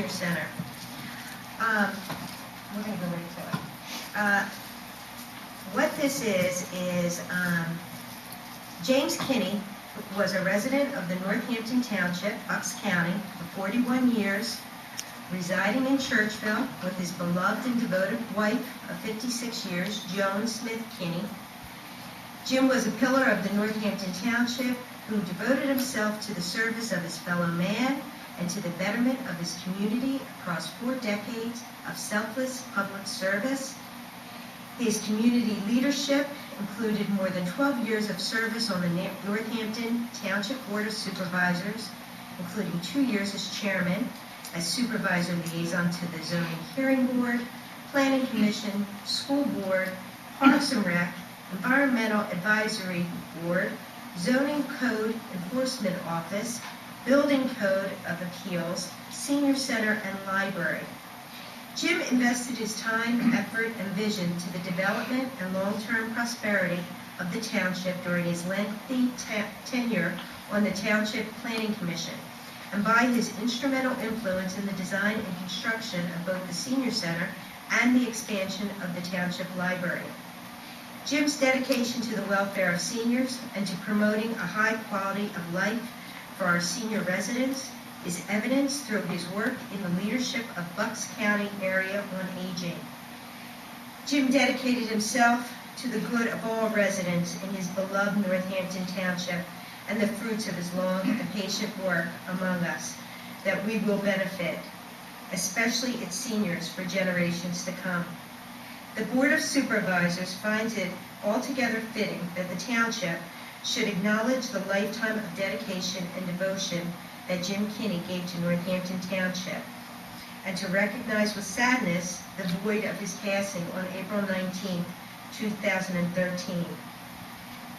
Senior Center. We're going to go right to it. What this is James Kinney was a resident of the Northampton Township, Bucks County, for 41 years, residing in Churchville with his beloved and devoted wife of 56 years, Joan Smith Kinney. Jim was a pillar of the Northampton Township who devoted himself to the service of his fellow man and to the betterment of his community across 4 decades of selfless public service. His community leadership included more than 12 years of service on the Northampton Township Board of Supervisors, including 2 years as chairman, as supervisor liaison to the Zoning Hearing Board, Planning Commission, School Board, Parks and Rec, Environmental Advisory Board, Zoning Code Enforcement Office, Building Code of Appeals, Senior Center, and Library. Jim invested his time, effort, and vision to the development and long-term prosperity of the township during his lengthy tenure on the Township Planning Commission, and by his instrumental influence in the design and construction of both the Senior Center and the expansion of the Township Library. Jim's dedication to the welfare of seniors and to promoting a high quality of life for our senior residents is evidenced through his work in the leadership of Bucks County Area on Aging. Jim dedicated himself to the good of all residents in his beloved Northampton Township and the fruits of his long and patient work among us that we will benefit, especially its seniors, for generations to come. The Board of Supervisors finds it altogether fitting that the Township should acknowledge the lifetime of dedication and devotion that Jim Kinney gave to Northampton Township, and to recognize with sadness the void of his passing on April 19, 2013.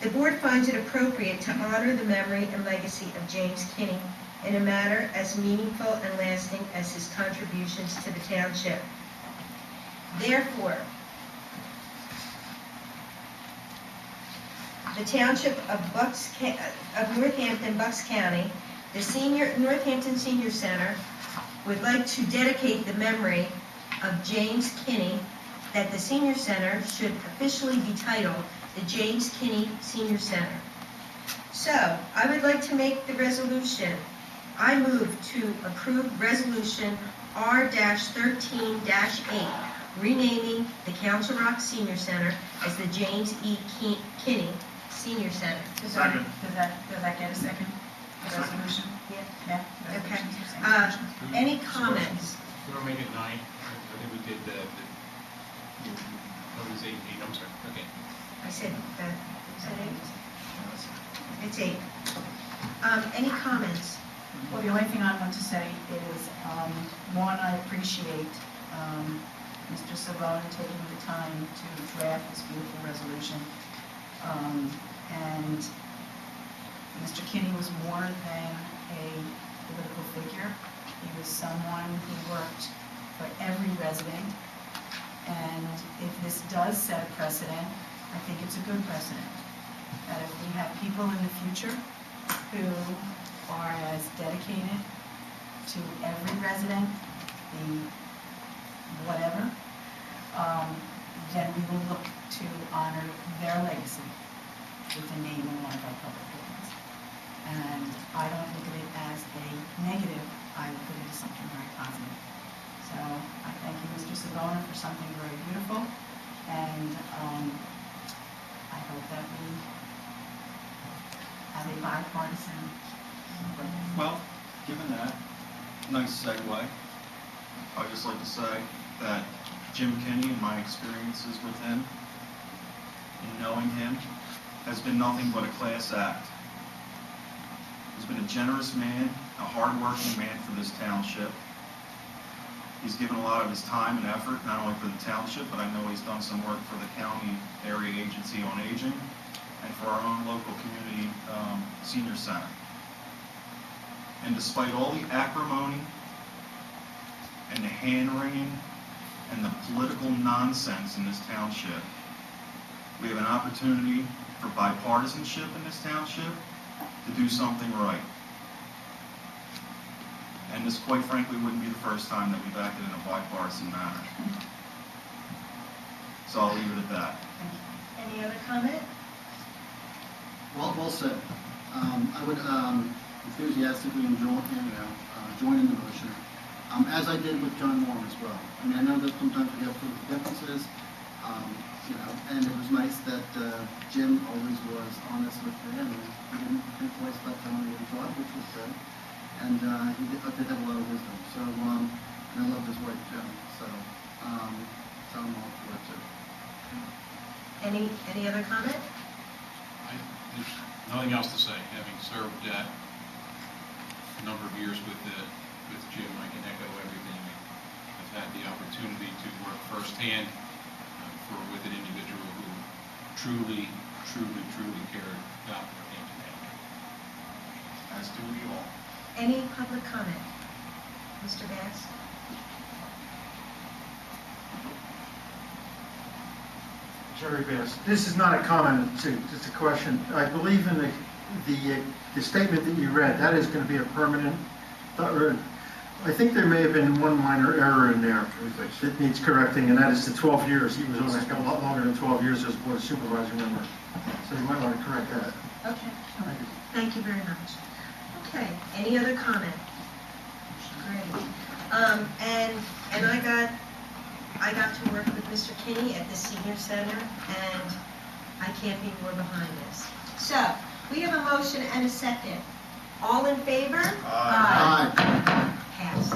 The Board finds it appropriate to honor the memory and legacy of James Kinney in a manner as meaningful and lasting as his contributions to the Township. Therefore, the Township of Northampton, Bucks County, the Northampton Senior Center would like to dedicate the memory of James Kinney, that the Senior Center should officially be titled the James Kinney Senior Center. So, I would like to make the resolution. I move to approve Resolution R-13-8, renaming the Council Rock Senior Center as the James E. Kinney Senior Center. Does that get a second? The resolution? Yeah. Yeah. Okay. Any comments? You want to make it 9? I think we did it was 8, I'm sorry. Okay. I said that. Is that 8? It's 8. Any comments? Well, the only thing I want to say is, one, I appreciate Mr. Savone taking the time to draft this beautiful resolution. And Mr. Kinney was more than a political figure. He was someone who worked for every resident. And if this does set a precedent, I think it's a good precedent. That if we have people in the future who are as dedicated to every resident, the whatever, then we will look to honor their legacy with the name of one of our public buildings. And I don't look at it as a negative, I look at it as something very positive. So I thank you, Mr. Savona, for something very beautiful, and I hope that we have a bipartisan. Well, given that, nice segue, I'd just like to say that Jim Kinney and my experiences with him and knowing him has been nothing but a class act. He's been a generous man, a hard-working man for this township. He's given a lot of his time and effort, not only for the township, but I know he's done some work for the County Area Agency on Aging and for our own local community senior center. And despite all the acrimony and the hand-wringing and the political nonsense in this township, we have an opportunity for bipartisanship in this township to do something right. And this, quite frankly, wouldn't be the first time that we've acted in a bipartisan manner. So I'll leave it at that. Any other comment? Well said. I would enthusiastically join in the motion, as I did with John Moore as well. I mean, I know that sometimes we have differences, and it was nice that Jim always was honest with him, and he didn't think twice about telling me what he thought, which was good. And he did have a lot of wisdom. So, and I love his wife, Jim. So I'm all for it too. Any other comment? There's nothing else to say. Having served a number of years with Jim, I can echo everything. I've had the opportunity to work firsthand with an individual who truly cared about Northampton County. As do we all. Any public comment? Mr. Bass? Jerry Bass. This is not a comment, it's a question. I believe in the statement that you read, that is going to be a permanent, I think there may have been one minor error in there that needs correcting, and that is the 12 years. He was on a lot longer than 12 years as Board of Supervisor member. So you might want to correct that. Okay. Thank you very much. Okay, any other comment? Great. And I got to work with Mr. Kinney at the Senior Center, and I can't be more behind this. So, we have a motion and a second. All in favor? Aye. Passed.